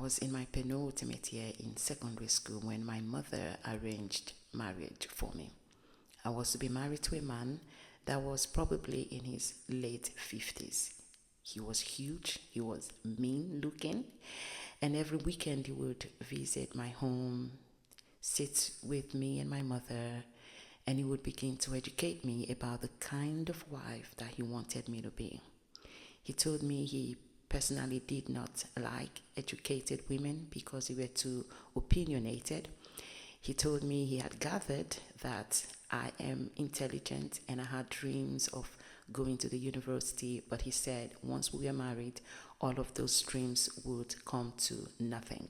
was in my penultimate year in secondary school when my mother arranged marriage for me. I was to be married to a man that was probably in his late 50s. He was huge, he was mean looking, and every weekend he would visit my home, sit with me and my mother, and he would begin to educate me about the kind of wife that he wanted me to be. He told me he personally did not like educated women because they were too opinionated. He told me he had gathered that I am intelligent and I had dreams of going to the university, but he said once we were married, all of those dreams would come to nothing.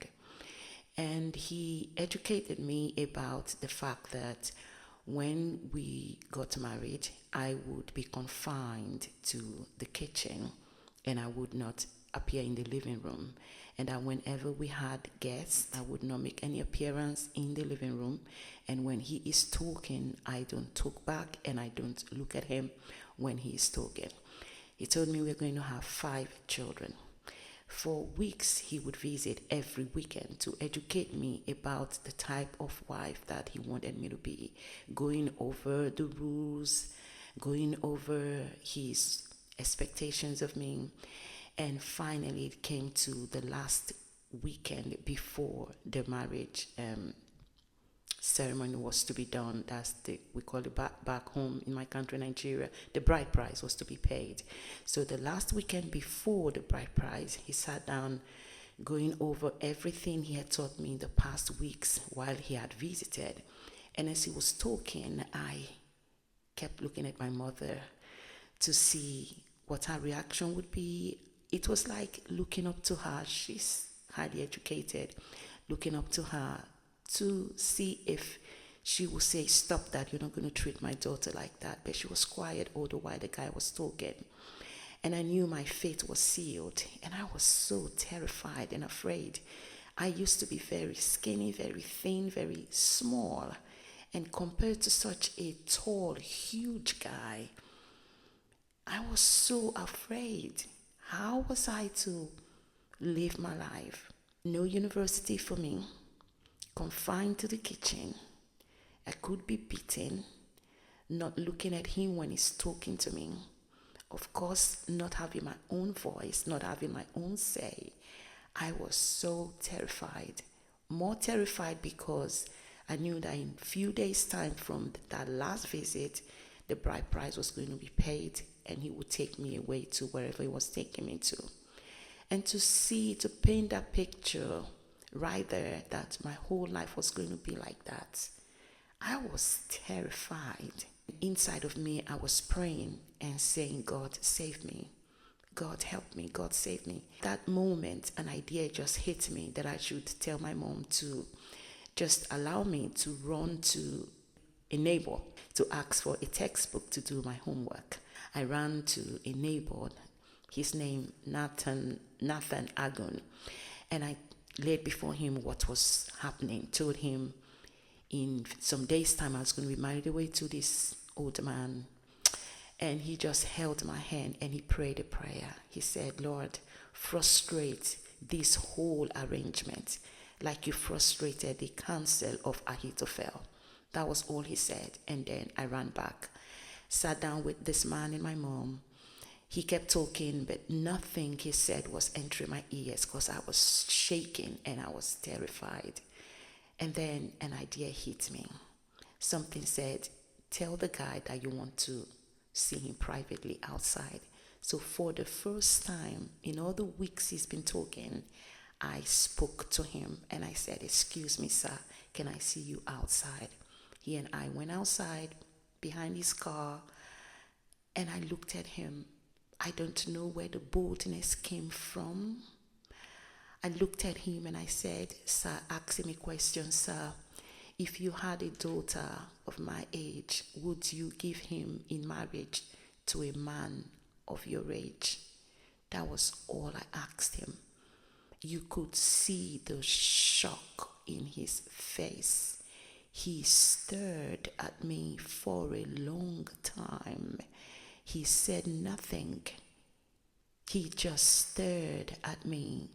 And he educated me about the fact that when we got married, I would be confined to the kitchen and I would not appear in the living room. And that whenever we had guests, I would not make any appearance in the living room. And when he is talking, I don't talk back and I don't look at him when he is talking. He told me we're going to have 5 children. For weeks, he would visit every weekend to educate me about the type of wife that he wanted me to be, going over the rules, going over his expectations of me. And finally, it came to the last weekend before the marriage ceremony was to be done. We call it back home in my country, Nigeria. The bride price was to be paid. So the last weekend before the bride price, he sat down going over everything he had taught me in the past weeks while he had visited. And as he was talking, I kept looking at my mother to see what her reaction would be. It was like looking up to her. She's highly educated. Looking up to her to see if she would say, stop that, you're not going to treat my daughter like that. But she was quiet all the while the guy was talking. And I knew my fate was sealed. And I was so terrified and afraid. I used to be very skinny, very thin, very small. And compared to such a tall, huge guy, I was so afraid. How was I to live my life? No university for me, confined to the kitchen. I could be beaten, not looking at him when he's talking to me. Of course, not having my own voice, not having my own say. I was so terrified. More terrified because I knew that in a few days' time from that last visit, the bride price was going to be paid and he would take me away to wherever he was taking me to. And to paint that picture right there that my whole life was going to be like that, I was terrified. Inside of me, I was praying and saying, God, save me. God, help me. God, save me. That moment, an idea just hit me that I should tell my mom to just allow me to run to a neighbor to ask for a textbook to do my homework. I ran to a neighbor, his name Nathan Agun, and I laid before him what was happening, told him in some days' time I was going to be married away to this old man. And he just held my hand and he prayed a prayer. He said, Lord, frustrate this whole arrangement like you frustrated the counsel of Ahithophel. That was all he said. And then I ran back, sat down with this man and my mom. He kept talking, but nothing he said was entering my ears because I was shaking and I was terrified. And then an idea hit me. Something said, tell the guy that you want to see him privately outside. So for the first time in all the weeks he's been talking, I spoke to him and I said, excuse me, sir, can I see you outside? He and I went outside behind his car and I looked at him. I don't know where the boldness came from. I looked at him and I said, sir, ask him a question, sir. If you had a daughter of my age, would you give him in marriage to a man of your age? That was all I asked him. You could see the shock in his face. He stared at me for a long time. He said nothing. He just stared at me.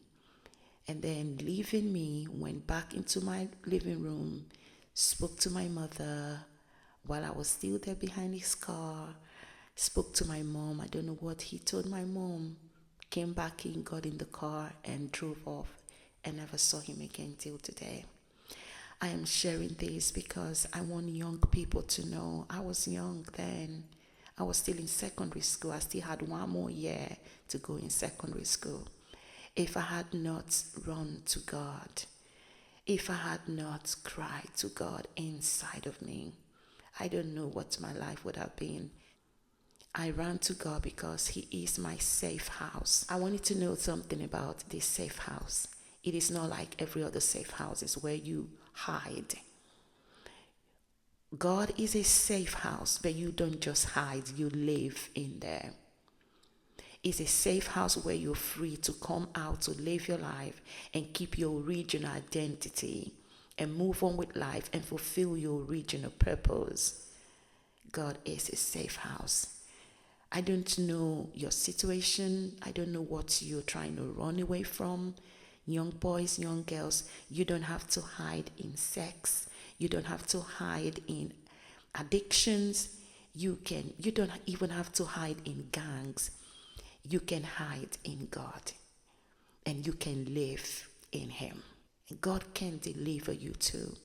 And then leaving me, went back into my living room, spoke to my mother while I was still there behind his car, spoke to my mom. I don't know what he told my mom. Came back in, got in the car, and drove off, and never saw him again till today. I am sharing this because I want young people to know I was young then. I was still in secondary school. I still had 1 more year to go in secondary school. If I had not run to God, if I had not cried to God inside of me, I don't know what my life would have been. I ran to God because He is my safe house. I wanted to know something about this safe house. It is not like every other safe houses where you hide. God is a safe house, but you don't just hide, you live in there. It's a safe house where you're free to come out to live your life and keep your original identity and move on with life and fulfill your original purpose. God is a safe house. I don't know your situation. I don't know what you're trying to run away from. Young boys, young girls, you don't have to hide in sex. You don't have to hide in addictions. You don't even have to hide in gangs. You can hide in God and you can live in Him. God can deliver you too.